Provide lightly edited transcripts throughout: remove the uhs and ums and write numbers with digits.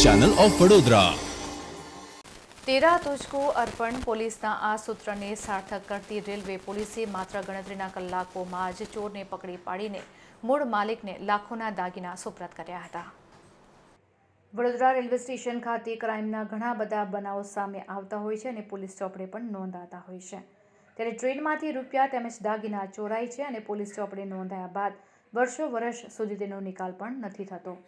Channel of Vadodara. તેરા તુજકો અર્પણ પોલીસના આ સૂત્રને સાર્થક કરતી રેલવે પોલીસે માત્ર ગણતરીના કલાકોમાં જ ચોરને પકડી પાડીને મૂળ માલિકને લાખોના દાગીના સુપ્રત કર્યા હતા। વડોદરા રેલવે સ્ટેશન ખાતે ક્રાઇમના ઘણા બધા બનાવો સામે આવતા હોય છે અને પોલીસ ચોપડે પણ નોંધાતા હોય છે। ત્યારે ટ્રેનમાંથી રૂપિયા તેમજ દાગીના ચોરાય છે અને પોલીસ ચોપડે નોંધાયા બાદ વર્ષો સુધી તેનો નિકાલ પણ નથી થતો।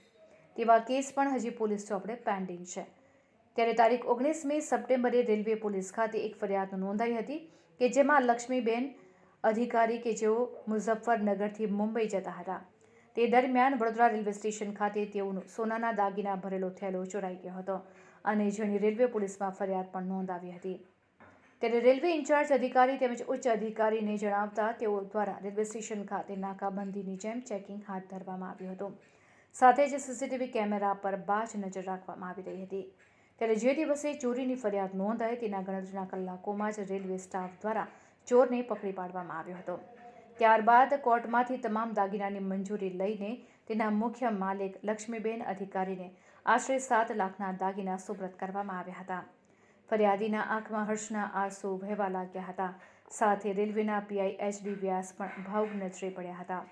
તેવા કેસ પણ હજી પોલીસ ચોપડે પેન્ડિંગ છે। ત્યારે તારીખ 19મી સપ્ટેમ્બરે રેલવે પોલીસ ખાતે એક ફરિયાદ નોંધાઈ હતી કે જેમાં લક્ષ્મીબેન અધિકારી કે જેઓ મુઝફ્ફરનગરથી મુંબઈ જતા હતા તે દરમિયાન વડોદરા રેલવે સ્ટેશન ખાતે તેઓનો સોનાના દાગીના ભરેલો થેલો ચોરાઈ ગયો હતો અને જેની રેલવે પોલીસમાં ફરિયાદ પણ નોંધાવી હતી। ત્યારે રેલવે ઇન્ચાર્જ અધિકારી તેમજ ઉચ્ચ અધિકારીને જણાવતા તેઓ દ્વારા રેલવે સ્ટેશન ખાતે નાકાબંધીની જેમ ચેકિંગ હાથ ધરવામાં આવ્યું હતું। સાથે જ સીસીટીવી કેમેરા પર બાજ નજર રાખવામાં આવી રહી હતી। ત્યારે જે દિવસે ચોરીની ફરિયાદ નોંધાઈ તેના ગણતરીના કલાકોમાં જ રેલવે સ્ટાફ દ્વારા ચોરને પકડી પાડવામાં આવ્યો હતો। ત્યારબાદ કોર્ટમાંથી તમામ દાગીનાની મંજૂરી લઈને તેના મુખ્ય માલિક લક્ષ્મીબેન અધિકારીને આશરે 7 લાખના દાગીના સુપ્રત કરવામાં આવ્યા હતા। ફરિયાદીના આંખમાં હર્ષના આંસુ વહેવા લાગ્યા હતા। સાથે રેલવેના પીઆઈ એચડી વ્યાસ પણ ભાવુક નજરે પડ્યા હતા।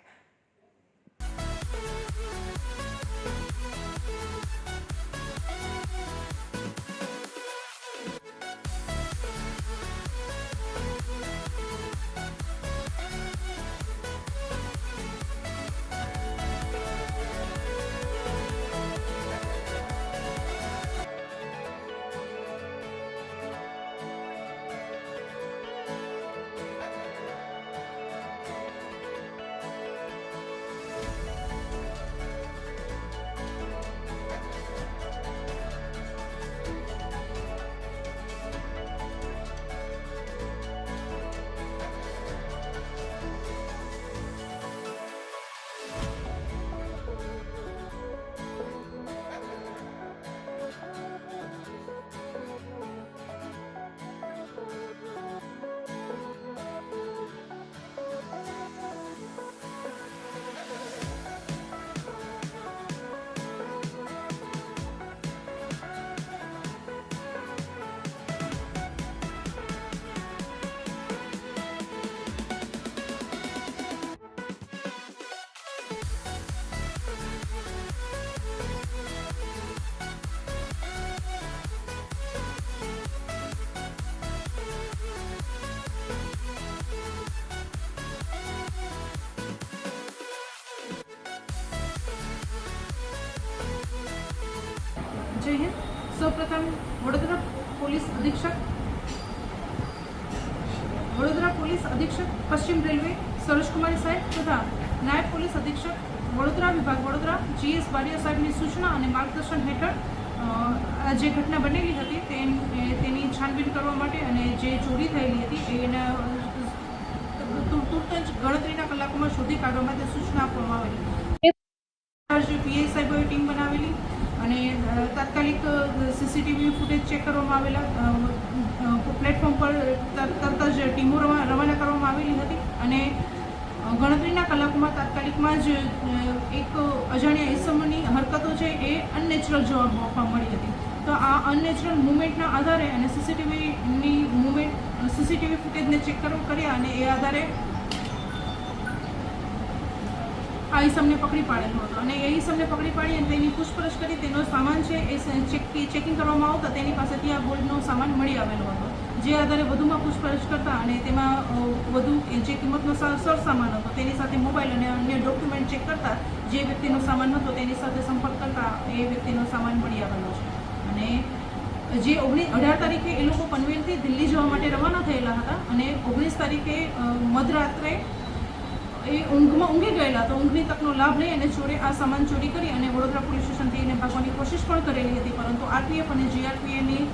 जय हिंद। सौप्रथम वडोदरा पुलिस अधीक्षक पश्चिम रेलवे सरोज कुमारी साहेब तथा नायब पुलिस अधीक्षक वडोदरा विभाग वडोदरा GS बारिया साहेबની સૂચના અને માર્ગદર્શન હેઠળ જે ઘટના બનેલી હતી તેની છાનબીન કરવા માટે અને જે ચોરી થયેલી હતી એના તુરંત જ ગણતરીના કલાકોમાં શોધી કાઢવા માટે સૂચના આપવામાં આવેલી। પીઆઈ સાહેબોએ ટીમ બનાવેલી અને તાત્કાલિક સીસીટીવી ફૂટેજ ચેક કરવામાં આવેલા। પ્લેટફોર્મ પર તરત જ ટીમો રવાના કરવામાં આવેલી હતી અને ગણતરીના કલાકોમાં તાત્કાલિકમાં જ એક અજાણ્યા ઇસમની હરકતો છે એ અનનેચરલ જોવા મળી હતી। તો આ અનનેચરલ મુવમેન્ટના આધારે અને સીસીટીવી ફૂટેજને ચેક કર્યા અને એ આધારે આ ઈસમને પકડી પાડેલો હતો અને એ ઈસમને પકડી પાડી અને તેની પૂછપરછ કરી તેનો સામાન છે એ ચેકિંગ કરવામાં આવતા તેની પાસેથી આ ગોલ્ડનો સામાન મળી આવેલો હતો। જે આધારે વધુમાં પૂછપરછ કરતા અને તેમાં વધુ જે કિંમતનો સરસામાન હતો તેની સાથે મોબાઈલ અને અન્ય ડોક્યુમેન્ટ ચેક કરતા જે વ્યક્તિનો સામાન હતો તેની સાથે સંપર્ક કરતા એ વ્યક્તિનો સામાન મળી આવેલો છે। અને જે 18 તારીખે એ લોકો પનવેલથી દિલ્હી જવા માટે રવાના થયેલા હતા અને 19 તારીખે મધરાત્રે એ ઊંઘી ગયેલા તો ઊંઘની તકનો લાભ લઈ અને ચોરે આ સામાન ચોરી કરી અને વડોદરા પોલીસ સ્ટેશનથી એને ભાગવાની કોશિશ પણ કરેલી હતી, પરંતુ આરપીએફ અને જીઆરપીએની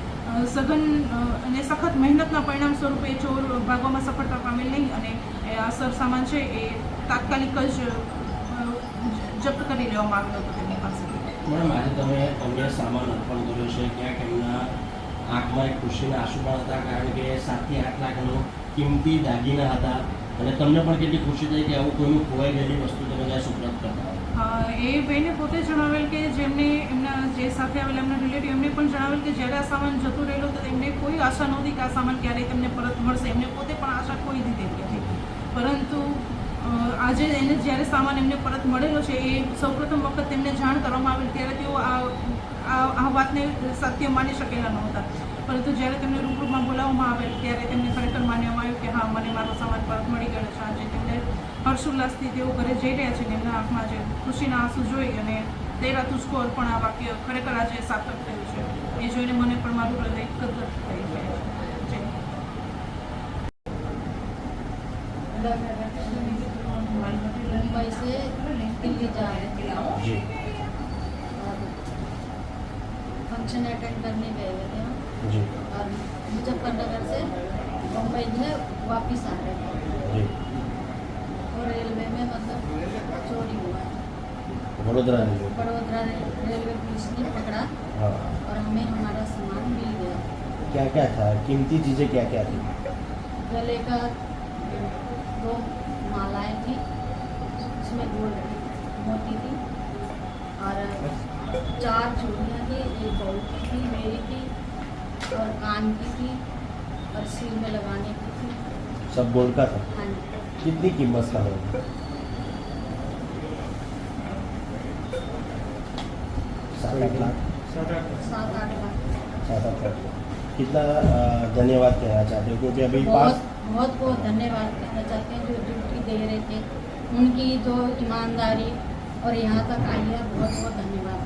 સઘન અને સખત મહેનતના પરિણામ સ્વરૂપે ચોર ભાગવામાં સફળતા પામેલ નહીં અને આ સરસામાન છે એ તાત્કાલિક જ જપ્ત કરી લેવામાં આવ્યો હતો તેમની પાસેથી। મેડમ, આજે તમે અન્ય સામાન અર્પણ કર્યો છે, ક્યાંક એમના આંખમાં એક ખુશીના આંસુ પણ હતા, કારણ કે 7 થી 8 લાખનો કિંમતી દાગીના હતા અને તમને પણ કેટલી ખુશી થઈ કે આવું કોઈનું ખોવાઈ ગયેલી વસ્તુ તમે ત્યાં સુપ્રત કરતા એ બેને પોતે જણાવેલ કે જેમને એમના જે સાથે આવેલા એમના રિલેટિવ એમને પણ જણાવેલ કે જ્યારે આ સામાન જતો રહેલો તો એમને કોઈ આશા નહોતી કે આ સામાન ક્યારેય તેમને પરત મળશે. એમને પોતે પણ આશા ખોઈ દીધેલી હતી. પરંતુ આજે એને જ્યારે સામાન એમને પરત મળેલો છે એ સૌપ્રથમ વખત તેમને જાણ કરવામાં આવેલ ત્યારે તેઓ આ વાતને સત્ય માની શકેલા નહોતા. પરંતુ જ્યારે તેમને રૂબરૂમાં બોલાવવામાં આવેલ ત્યારે તેમને ખરેખર માનવામાં આવ્યું કે હા, મને મારો સામાન પરત મળી ગયો છે. આજે તેમને હર્ષોલ્લાસથી તેઓ ઘરે જઈ રહ્યા છે ને એમના આંખમાં જે ખુશીના આંસુ જોઈ અને તેરા તુજકો અર્પણ આ વાક્ય ખરેખર આજે સાર્થક થયું છે. એ જોઈને મને પણ મારું હૃદય ગદગદ થઈ ગયું છે. मुंबई से दिल्ली जा रहे थे જી और फंक्शन अटेंड करने गए हुए थे हम જી और मुजफ्फरनगर से मुंबई में वापस आ रहे थे જી और रेलवे में मतलब चोरी हुआ है. Vadodara railway Vadodara railway police ने पकड़ा हाँ और हमें हमारा सामान मिल गया. क्या क्या था कीमती चीज़ें क्या क्या थी गले का 2 मालाएं थी, उसमें गोल्ड मोती थी और 4 चूड़ियाँ थी, एक बहू की थी, मेरी थी और कान की थी और सिर में लगाने की थी. सब गोल्ड का था हाँ जी. कितनी कीमत का होगा 7-8 लाख 7-8 लाख. 7-8 लाख कितना धन्यवाद कहना चाहते हो क्योंकि अभी बहुत बहुत बहुत धन्यवाद कहना चाहते हैं जो ड्यूटी दे रहे थे, उनकी जो ईमानदारी और यहाँ तक आई है, बहुत बहुत धन्यवाद.